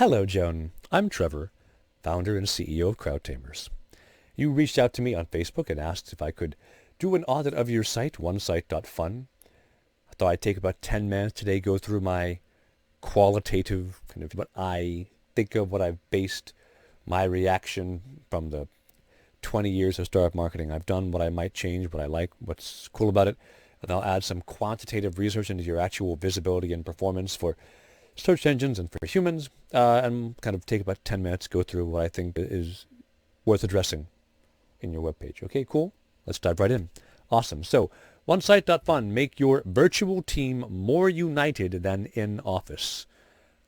Hello, Joan. I'm Trevor, founder and CEO of CrowdTamers. You reached out to me on Facebook and asked if I could do an audit of your site, Onsite.fun. I thought I'd take about 10 minutes today, go through my qualitative, kind of what I think of, what I've based my reaction from the 20 years of startup marketing I've done, what I might change, what I like, what's cool about it. And I'll add some quantitative research into your actual visibility and performance for search engines and for humans, and kind of take about 10 minutes, go through what I think is worth addressing in your webpage. Okay, cool. Let's dive right in. Awesome. So, OneSite.fun, make your virtual team more united than in office.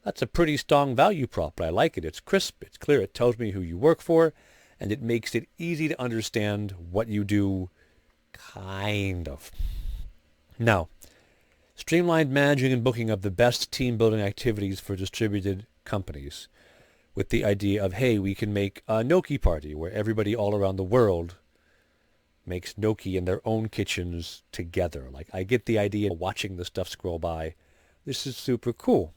That's a pretty strong value prop, but I like it. It's crisp, it's clear, it tells me who you work for, and it makes it easy to understand what you do, kind of. Now, streamlined managing and booking of the best team building activities for distributed companies with the idea of, hey, we can make a gnocchi party where everybody all around the world makes gnocchi in their own kitchens together. Like, I get the idea of watching the stuff scroll by. This is super cool.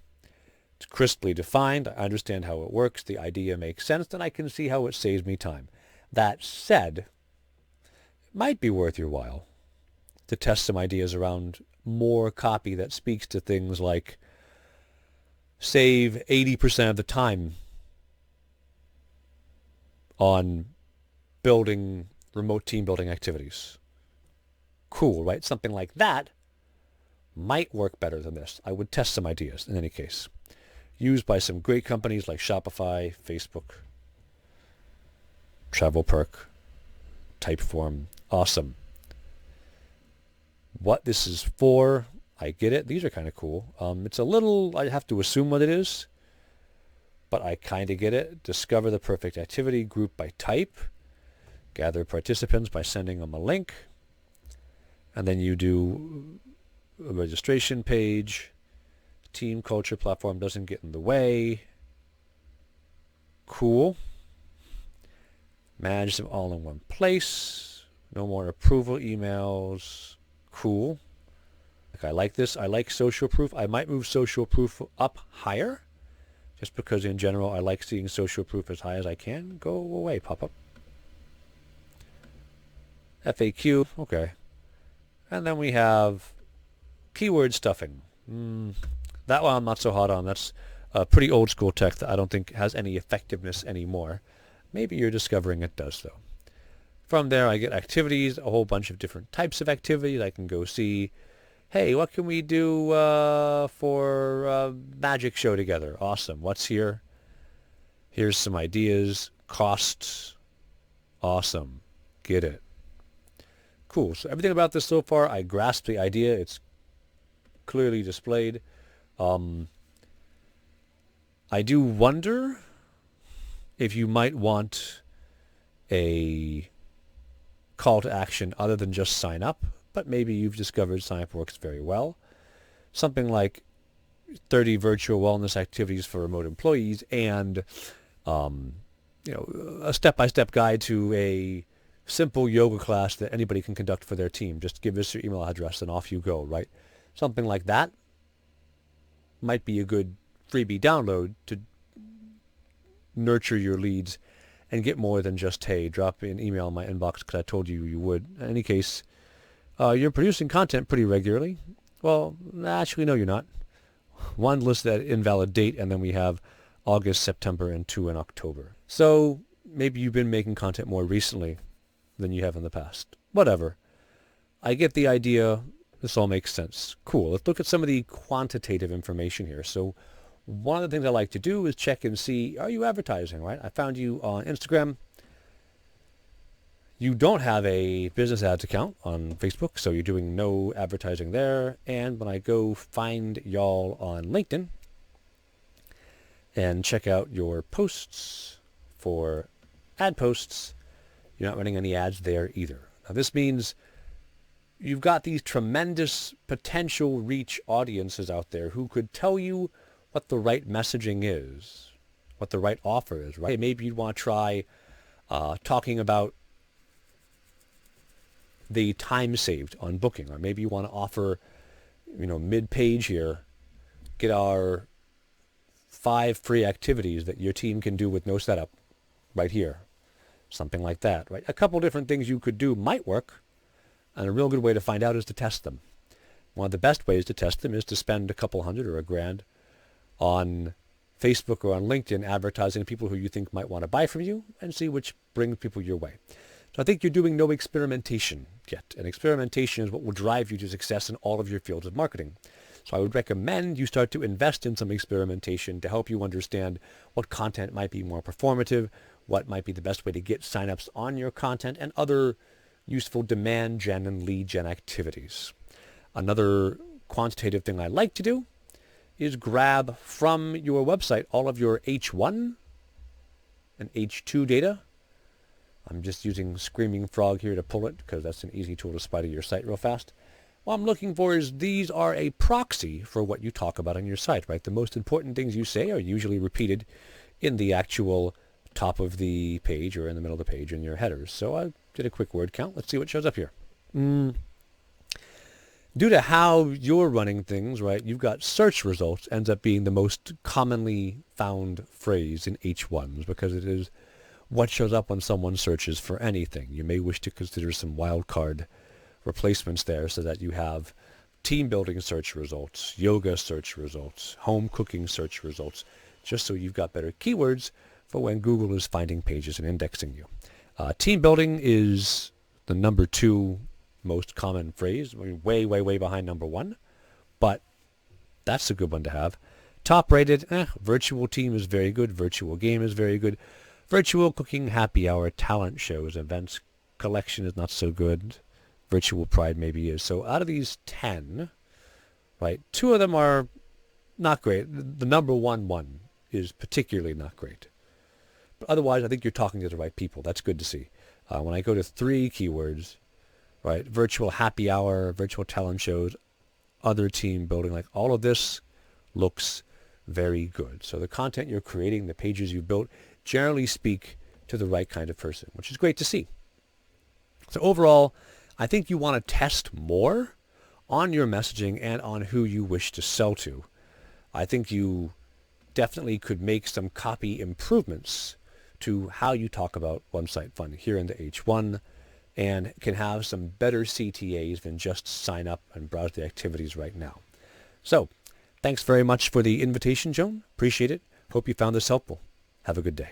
It's crisply defined. I understand how it works. The idea makes sense, and I can see how it saves me time. That said, it might be worth your while to test some ideas around more copy that speaks to things like save 80% of the time on building remote team building activities. Cool, right? Something like that might work better than this. I would test some ideas in any case. Used by some great companies like Shopify, Facebook, TravelPerk, Typeform. Awesome. What this is for, I get it. These are kind of cool. It's a little, I have to assume what it is, but I kind of get it. Discover the perfect activity, group by type, gather participants by sending them a link, and then you do a registration page. Team culture platform doesn't get in the way. Cool. Manage them all in one place. No more approval emails. Cool. I like this. I like social proof. I might move social proof up higher, just because in general I like seeing social proof as high as I can. Go away, pop-up. FAQ, okay. And then we have keyword stuffing. That one I'm not so hot on. That's pretty old school tech that I don't think has any effectiveness anymore. Maybe you're discovering it does, though. From there, I get activities, a whole bunch of different types of activities. I can go see, hey, what can we do for a magic show together? Awesome. What's here? Here's some ideas. Costs. Awesome. Get it. Cool. So everything about this so far, I grasp the idea. It's clearly displayed. I do wonder if you might want a call to action other than just sign up, but maybe you've discovered sign up works very well. Something like 30 virtual wellness activities for remote employees and a step-by-step guide to a simple yoga class that anybody can conduct for their team. Just give us your email address and off you go, right? Something like that might be a good freebie download to nurture your leads and get more than just, hey, drop an email in my inbox because I told you you would. In any case, you're producing content pretty regularly. Well, actually, no, you're not. One listed at invalid date, and then we have August, September, and 2 in October. So maybe you've been making content more recently than you have in the past. Whatever. I get the idea. This all makes sense. Cool. Let's look at some of the quantitative information here. So one of the things I like to do is check and see, are you advertising, right? I found you on Instagram. You don't have a business ads account on Facebook, so you're doing no advertising there. And when I go find y'all on LinkedIn and check out your posts for ad posts, you're not running any ads there either. Now this means you've got these tremendous potential reach audiences out there who could tell you what the right messaging is, what the right offer is, right? Hey, maybe you'd want to try talking about the time saved on booking, or maybe you want to offer, mid-page here, get our 5 free activities that your team can do with no setup right here. Something like that, right? A couple different things you could do might work, and a real good way to find out is to test them. One of the best ways to test them is to spend a couple hundred or $1,000 on Facebook or on LinkedIn advertising to people who you think might want to buy from you and see which brings people your way. So I think you're doing no experimentation yet. And experimentation is what will drive you to success in all of your fields of marketing. So I would recommend you start to invest in some experimentation to help you understand what content might be more performative, what might be the best way to get signups on your content, and other useful demand gen and lead gen activities. Another quantitative thing I like to do is grab from your website all of your H1 and H2 data. I'm just using Screaming Frog here to pull it because that's an easy tool to spy to your site real fast. What I'm looking for is these are a proxy for what you talk about on your site, right? The most important things you say are usually repeated in the actual top of the page or in the middle of the page in your headers. So I did a quick word count. Let's see what shows up here. Due to how you're running things, right, you've got search results ends up being the most commonly found phrase in H1s because it is what shows up when someone searches for anything. You may wish to consider some wildcard replacements there so that you have team building search results, yoga search results, home cooking search results, just so you've got better keywords for when Google is finding pages and indexing you. Team building is the number 2 most common phrase. I mean, way, way, way behind number 1, but that's a good one to have. Top rated, virtual team is very good. Virtual game is very good. Virtual cooking, happy hour, talent shows, events, collection is not so good. Virtual pride maybe is. So out of these 10, right, 2 of them are not great. The number one is particularly not great. But otherwise, I think you're talking to the right people. That's good to see. When I go to 3 keywords, right, virtual happy hour, virtual talent shows, other team building, like all of this looks very good. So the content you're creating, the pages you built, generally speak to the right kind of person, which is great to see. So overall, I think you want to test more on your messaging and on who you wish to sell to. I think you definitely could make some copy improvements to how you talk about Onsite.fun here in the H1 and can have some better CTAs than just sign up and browse the activities right now. So thanks very much for the invitation, Joan. Appreciate it. Hope you found this helpful. Have a good day.